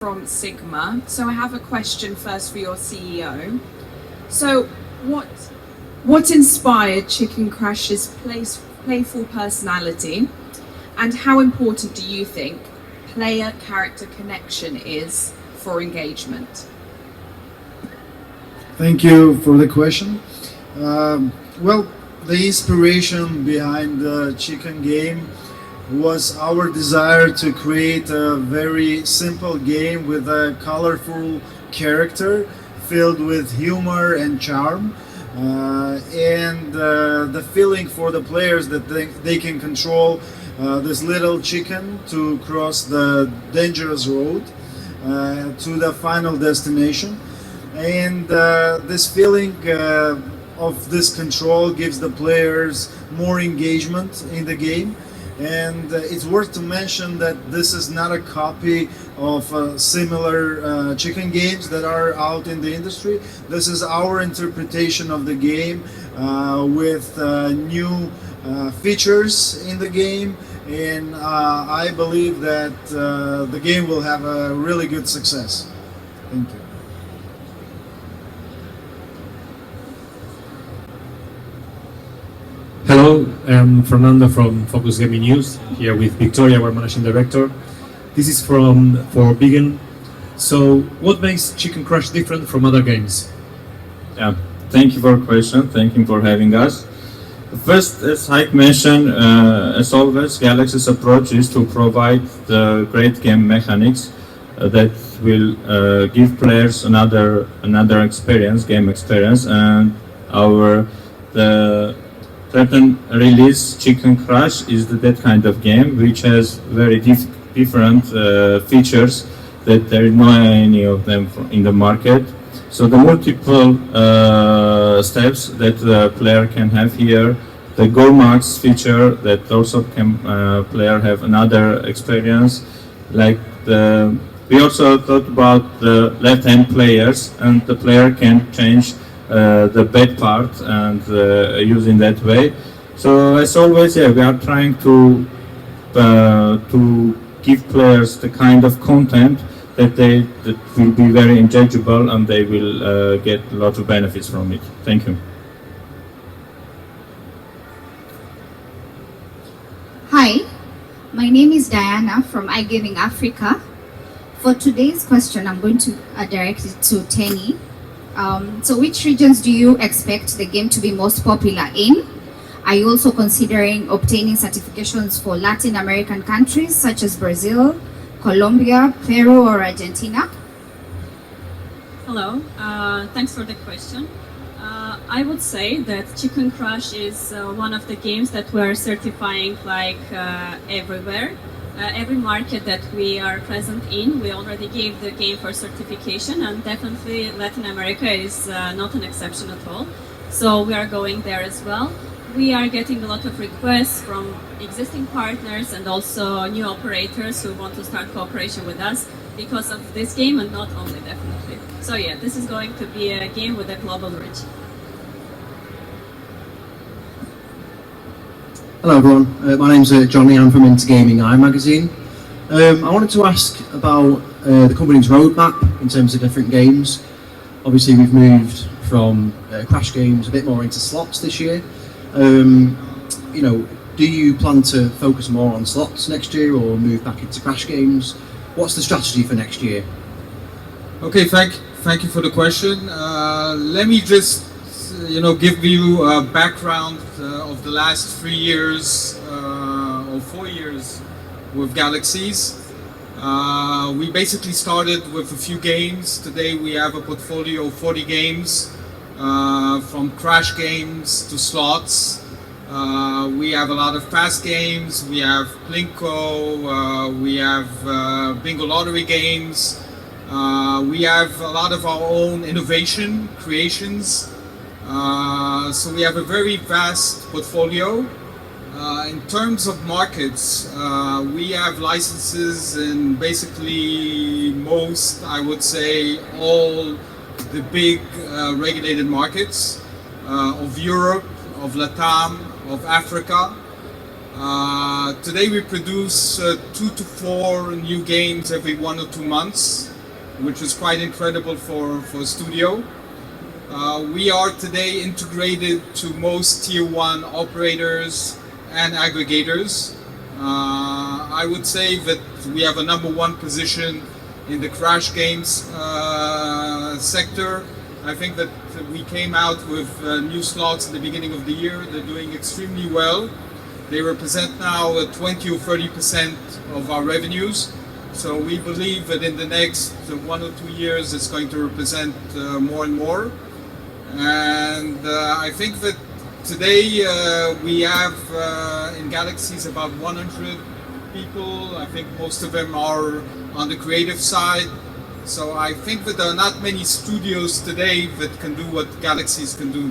from Sigma. So I have a question first for your CEO. So what inspired Chicken Crash's playful personality, and how important do you think player-character connection is for engagement? Thank you for the question. Well, the inspiration behind the chicken game was our desire to create a very simple game with a colorful character filled with humor and charm, and the feeling for the players that they can control this little chicken to cross the dangerous road to the final destination. And this feeling of this control gives the players more engagement in the game. And it's worth to mention that this is not a copy of similar chicken games that are out in the industry. This is our interpretation of the game with new features in the game, and I believe that the game will have a really good success. Thank you. Hello, I'm Fernando from Focus Gaming News, here with Victoria, our managing director. This is for Vegan. So, what makes Chicken Crash different from other games? Yeah, thank you for the question. Thank you for having us. First, as Heike mentioned, as always, Galaxsys' approach is to provide the great game mechanics that will give players another game experience, and the certain release Chicken Crash is that kind of game which has very different features that there is not any of them in the market. So the multiple steps that the player can have here, the Go Max feature that also can player have another experience, like we also thought about the left-hand players, and the player can change the bad part and use in that way. So as always, yeah, we are trying to give players the kind of content that will be very enjoyable, and they will get a lot of benefits from it. Thank you. Hi, my name is Diana from iGaming Africa. For today's question, I'm going to direct it to Tenny. So which regions do you expect the game to be most popular in? Are you also considering obtaining certifications for Latin American countries such as Brazil, Colombia, Peru, or Argentina? Hello, thanks for the question. I would say that Chicken Crash is one of the games that we're certifying everywhere. Every market that we are present in, we already gave the game for certification, and definitely Latin America is not an exception at all. So we are going there as well. We are getting a lot of requests from existing partners and also new operators who want to start cooperation with us because of this game, and not only, definitely. So yeah, this is going to be a game with a global reach. Hello everyone, my name's Johnny, I'm from Intergaming Eye magazine. I wanted to ask about the company's roadmap in terms of different games. Obviously we've moved from Crash games a bit more into slots this year. Do you plan to focus more on slots next year or move back into Crash games? What's the strategy for next year? Okay, thank you for the question. Let me just give you a background of the last 3 years or 4 years with Galaxsys. We basically started with a few games. Today we have a portfolio of 40 games, from Crash games to slots. We have a lot of fast games, we have Plinko, we have bingo lottery games. We have a lot of our own innovation creations. So we have a very vast portfolio. In terms of markets, we have licenses in basically most, I would say, all the big regulated markets of Europe, of Latam, of Africa. Today we produce 2 to 4 new games every 1 or 2 months, which is quite incredible for a studio. We are today integrated to most tier 1 operators and aggregators. I would say that we have a #1 position in the Crash games sector. I think that we came out with new slots at the beginning of the year. They're doing extremely well. They represent now 20 or 30% of our revenues. So we believe that in the next 1 or 2 years it's going to represent more and more. And I think that today we have in Galaxsys about 100 people. I think most of them are on the creative side. So I think that there are not many studios today that can do what Galaxsys can do.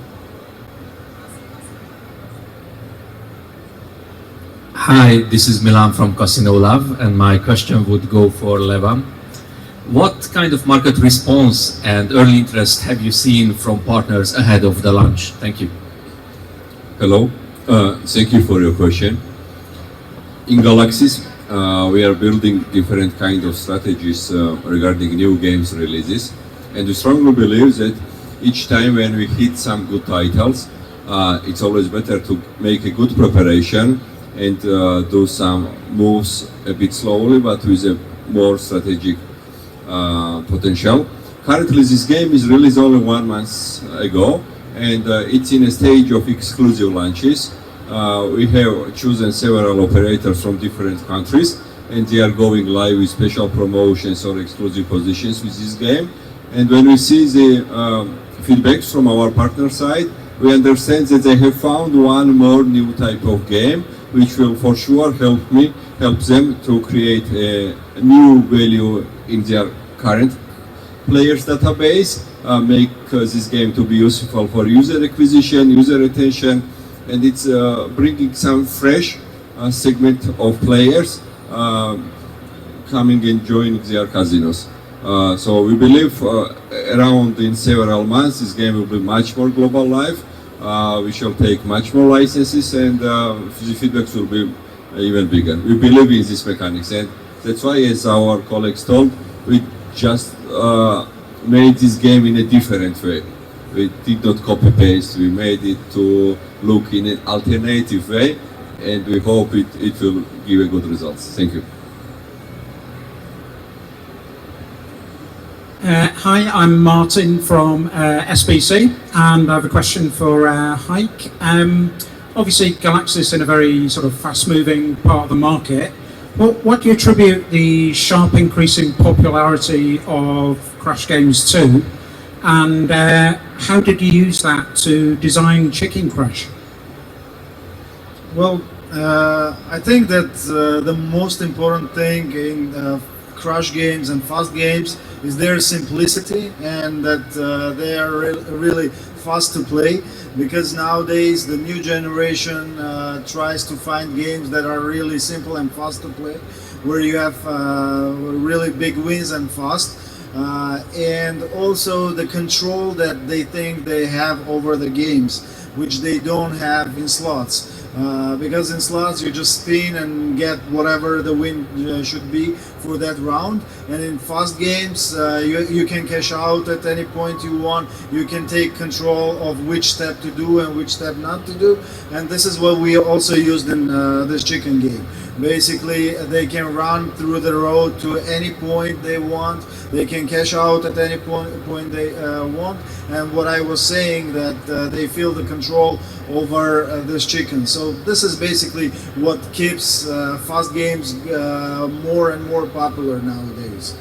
Hi, this is Milan from Casino Love, and my question would go for Levan. What kind of market response and early interest have you seen from partners ahead of the launch? Thank you. Hello, thank you for your question. In Galaxsys, we are building different kind of strategies regarding new games releases, and we strongly believe that each time when we hit some good titles, it's always better to make a good preparation and do some moves a bit slowly, but with a more strategic potential. Currently, this game is released only 1 month ago, and it's in a stage of exclusive launches. We have chosen several operators from different countries, and they are going live with special promotions or exclusive positions with this game. And when we see the feedbacks from our partner side, we understand that they have found one more new type of game, which will for sure help them to create a new value in their current players database, make this game to be useful for user acquisition, user retention, and it's bringing some fresh segment of players coming and joining their casinos. So we believe around in several months this game will be much more global live. We shall take much more licenses, and the feedbacks will be even bigger. We believe in these mechanics, and that's why, as our colleagues told, we just made this game in a different way. We did not copy paste, we made it to look in an alternative way, and we hope it will give a good results. Thank you. Hi, I'm Martin from SBC, and I have a question for Heike. Obviously, Galaxsys in a very sort of fast-moving part of the market. What do you attribute the sharp increase in popularity of Crash Games 2, and how did you use that to design Chicken Crash? Well, I think that the most important thing in Crash games and fast games is their simplicity, and that they are really fast to play, because nowadays the new generation tries to find games that are really simple and fast to play, where you have really big wins and fast, and also the control that they think they have over the games, which they don't have in slots. Because in slots you just spin and get whatever the win should be for that round, and in fast games you can cash out at any point you want. You can take control of which step to do and which step not to do, and this is what we also used in this chicken game. Basically, they can run through the road to any point they want. They can cash out at any point they want. And what I was saying, that they feel the control over this chicken. So this is basically what keeps fast games more and more popular nowadays.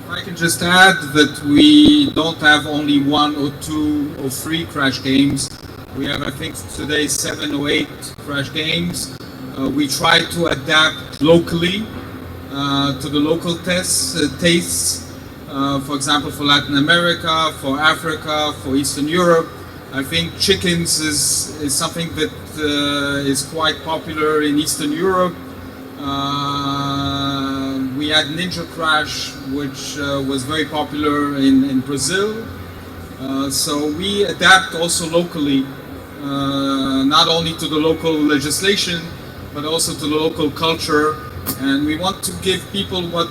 I can just add that we don't have only 1 or 2 or 3 Crash games. We have, I think, today 7 or 8 Crash games. We try to adapt locally to the local tastes. For example, for Latin America, for Africa, for Eastern Europe. I think chickens is something that is quite popular in Eastern Europe. We had Ninja Crash, which was very popular in Brazil. So we adapt also locally not only to the local legislation, but also to the local culture. And we want to give people what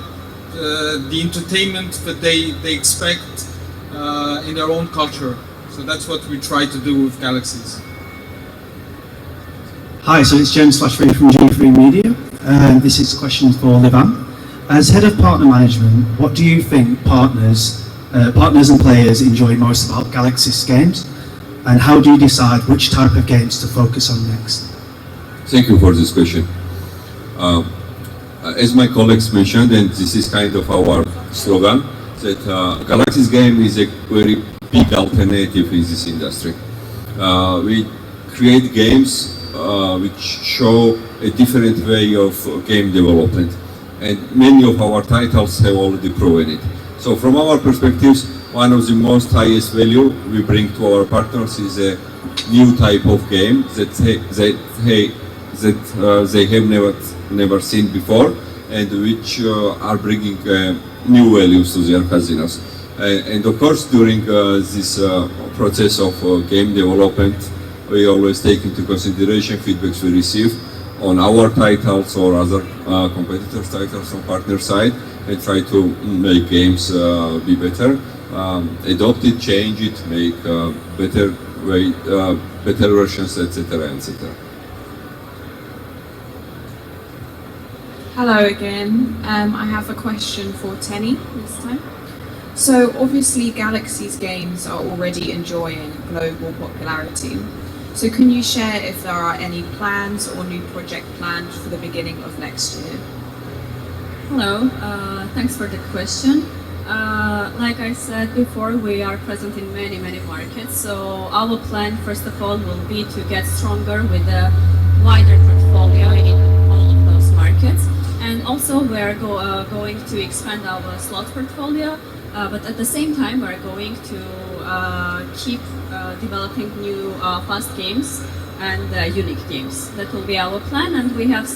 the entertainment that they expect in their own culture. So that's what we try to do with Galaxsys. Hi, so it's James Slashbury from G3 Media. This is a question for Levan. As head of partner management, what do you think partners and players enjoy most about Galaxsys games? And how do you decide which type of games to focus on next? Thank you for this question. As my colleagues mentioned, and this is kind of our slogan, that Galaxsys game is a very big alternative in this industry. We create games which show a different way of game development, and many of our titles have already proven it. So from our perspectives, one of the most highest value we bring to our partners is a new type of game that they have never seen before, and which are bringing new values to their casinos. And of course, during this process of game development, we always take into consideration feedbacks we receive on our titles or other competitors' titles on partner side, and try to make games be better, adopt it, change it, make better versions, etc., etc. Hello again. I have a question for Tenny this time. So obviously Galaxsys games are already enjoying global popularity. So can you share if there are any plans or new project planned for the beginning of next year? Hello, thanks for the question. Like I said before, we are present in many markets, so our plan first of all will be to get stronger with a wider portfolio in all of those markets. And also we're going to expand our slot portfolio, but at the same time we're going to keep developing new fast games and unique games. That will be our plan, and we have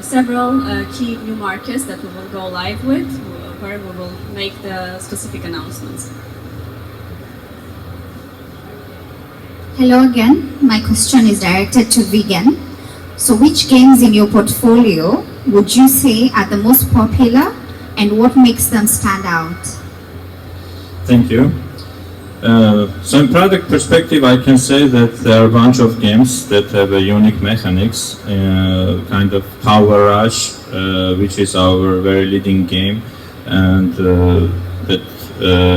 several key new markets that we will go live with, where we will make the specific announcements. Hello again. My question is directed to Vegan. So which games in your portfolio would you say are the most popular, and what makes them stand out? Thank you. So in product perspective, I can say that there are a bunch of games that have a unique mechanics, kind of Power Rush, which is our very leading game, and that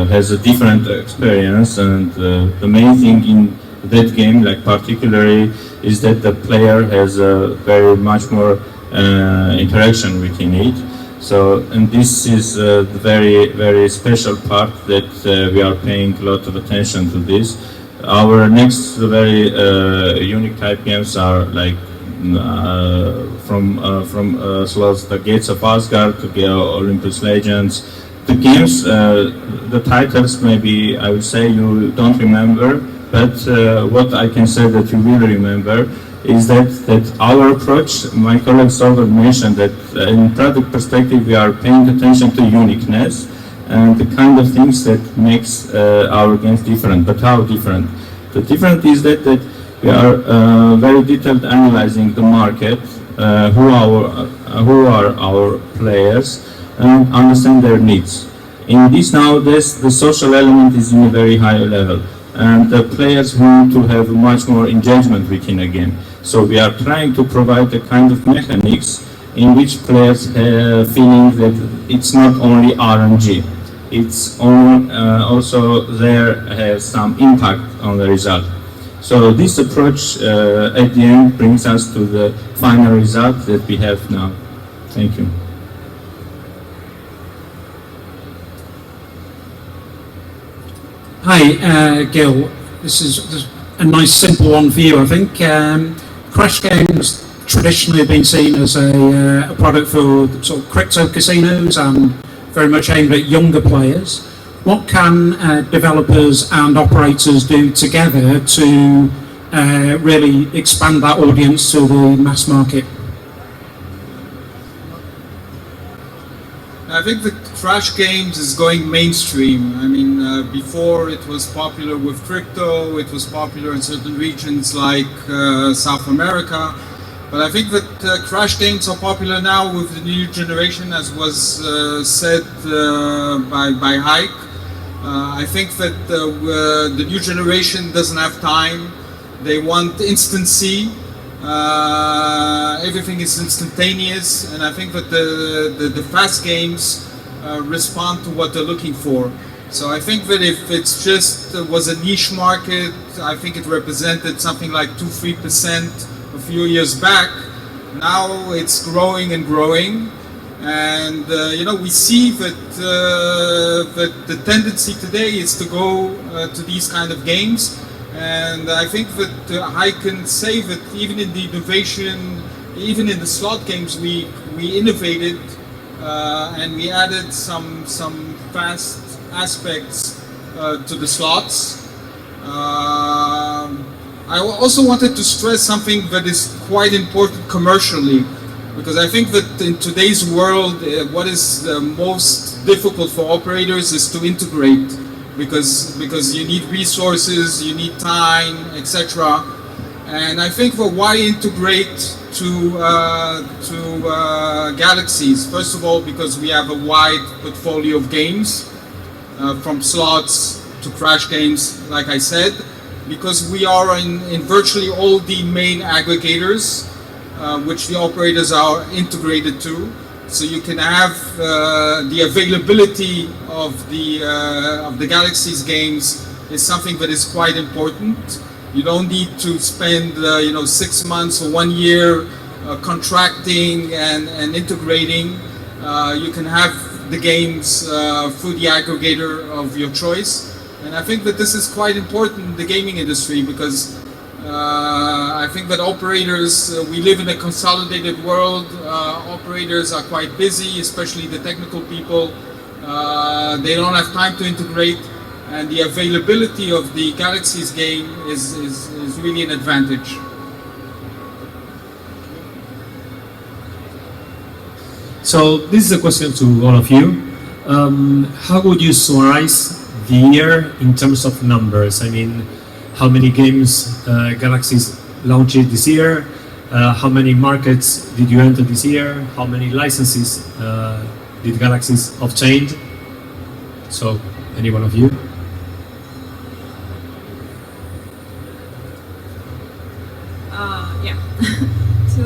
has a different experience. And the main thing in that game, like particularly, is that the player has a very much more interaction within it. So, and this is the very special part that we are paying a lot of attention to this. Our next very unique type games are like from slots, the Gates of Asgard to Olympus Legends. The games, the titles maybe I would say you don't remember, but what I can say that you will remember is that our approach, my colleagues already mentioned that in product perspective we are paying attention to uniqueness and the kind of things that makes our games different. But how different? The different is that we are very detailed analyzing the market, who are our players, and understand their needs. In this nowadays, the social element is in a very high level, and the players want to have much more engagement within a game. So we are trying to provide a kind of mechanics in which players have feeling that it's not only RNG, it's also there has some impact on the result. So this approach at the end brings us to the final result that we have now. Thank you. Hi, Gil. This is a nice simple one for you, I think. Crash games traditionally have been seen as a product for sort of crypto casinos and very much aimed at younger players. What can developers and operators do together to really expand that audience to the mass market? I think the Crash games is going mainstream. I mean, before it was popular with crypto, it was popular in certain regions like South America. But I think that Crash games are popular now with the new generation, as was said by Hike. I think that the new generation doesn't have time. They want instancy. Everything is instantaneous, and I think that the fast games respond to what they're looking for. So I think that if it's just was a niche market, I think it represented something like 2-3% a few years back. Now it's growing and growing, and you know, we see that that the tendency today is to go to these kind of games. And I think that I can say that even in the innovation, even in the slot games, we innovated and we added some fast aspects to the slots. I also wanted to stress something that is quite important commercially, because I think that in today's world, what is the most difficult for operators is to integrate. Because you need resources, you need time, etc. And I think for why integrate to Galaxsys? First of all, because we have a wide portfolio of games, from slots to Crash games, like I said. Because we are in virtually all the main aggregators, which the operators are integrated to. So you can have the availability of the Galaxsys games is something that is quite important. You don't need to spend 6 months or 1 year contracting and integrating. You can have the games through the aggregator of your choice. And I think that this is quite important in the gaming industry, because I think that operators, we live in a consolidated world. Operators are quite busy, especially the technical people. They don't have time to integrate, and the availability of the Galaxsys game is really an advantage. So this is a question to all of you. How would you summarize the year in terms of numbers? I mean, how many games Galaxsys launched this year? How many markets did you enter this year? How many licenses did Galaxsys obtain? So, any one of you? Yeah. To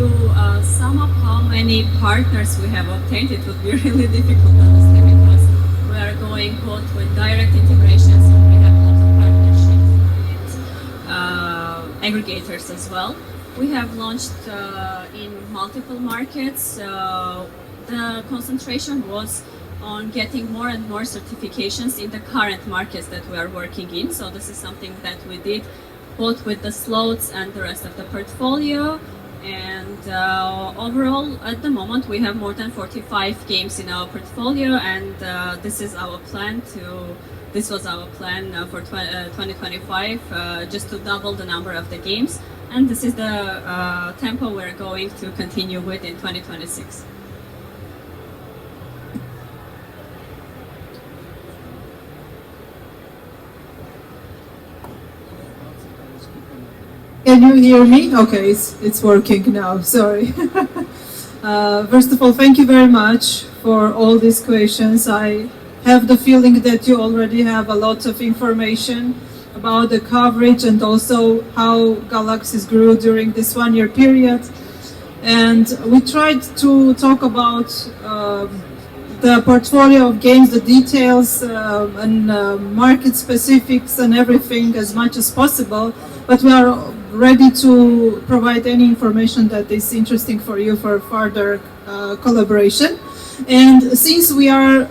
sum up how many partners we have obtained, it would be really difficult, honestly, because we are going both with direct integrations, and we have lots of partnerships with aggregators as well. We have launched in multiple markets. The concentration was on getting more and more certifications in the current markets that we are working in. So this is something that we did both with the slots and the rest of the portfolio. And overall, at the moment, we have more than 45 games in our portfolio, and this is our plan this was our plan for 2025, just to double the number of the games. And this is the tempo we're going to continue with in 2026. Can you hear me? Okay, it's working now, sorry. First of all, thank you very much for all these questions. I have the feeling that you already have a lot of information about the coverage and also how Galaxsys grew during this 1 year period. And we tried to talk about the portfolio of games, the details and market specifics and everything as much as possible, but we are ready to provide any information that is interesting for you for further collaboration. And since we are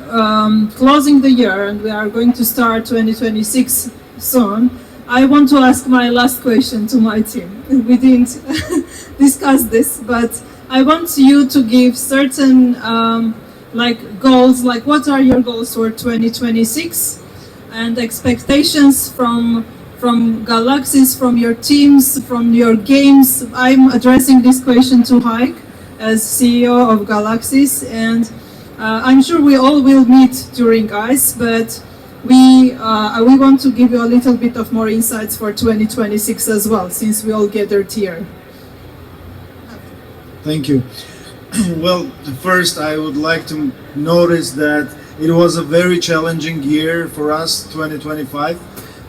closing the year and we are going to start 2026 soon, I want to ask my last question to my team. We didn't discuss this, but I want you to give certain goals, like what are your goals for 2026 and expectations from Galaxsys, from your teams, from your games. I'm addressing this question to Hike as CEO of Galaxsys, and I'm sure we all will meet during ICE, but we want to give you a little bit of more insights for 2026 as well, since we all gathered here. Thank you. Well, first I would like to notice that it was a very challenging year for us, 2025,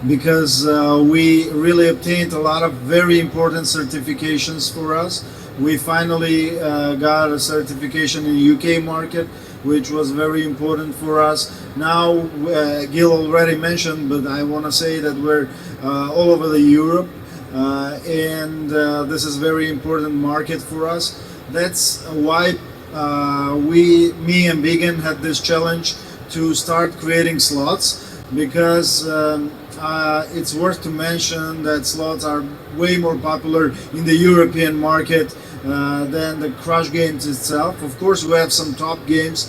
because we really obtained a lot of very important certifications for us. We finally got a certification in the UK market, which was very important for us. Now, Gil already mentioned, but I want to say that we're all over the Europe, and this is very important market for us. That's why me and Vegan had this challenge to start creating slots, because it's worth to mention that slots are way more popular in the European market than the Crash games itself. Of course, we have some top games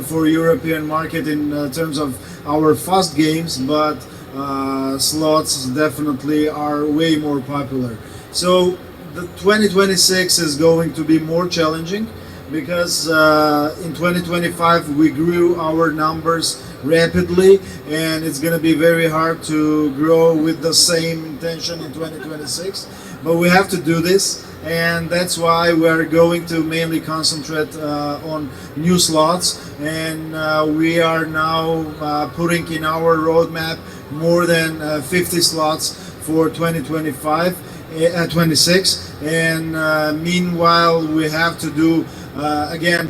for European market in terms of our fast games, but slots definitely are way more popular. So the 2026 is going to be more challenging, because in 2025 we grew our numbers rapidly, and it's going to be very hard to grow with the same intention in 2026, but we have to do this, and that's why we are going to mainly concentrate on new slots, and we are now putting in our roadmap more than 50 slots for 2025 at 26, and meanwhile we have to do again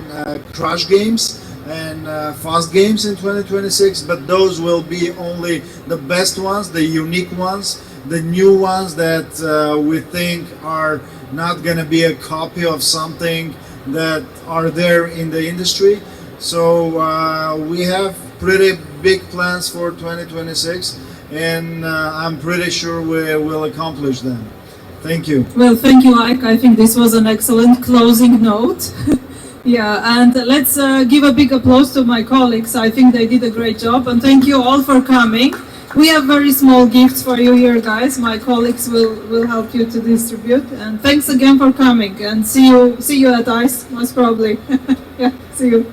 Crash games and fast games in 2026, but those will be only the best ones, the unique ones, the new ones that we think are not going to be a copy of something that are there in the industry. So we have pretty big plans for 2026, and I'm pretty sure we will accomplish them. Thank you. Well, thank you, Ike. I think this was an excellent closing note. Yeah, and let's give a big applause to my colleagues. I think they did a great job, and thank you all for coming. We have very small gifts for you here, guys. My colleagues will help you to distribute. And thanks again for coming, and see you at ICE, most probably. Yeah, see you.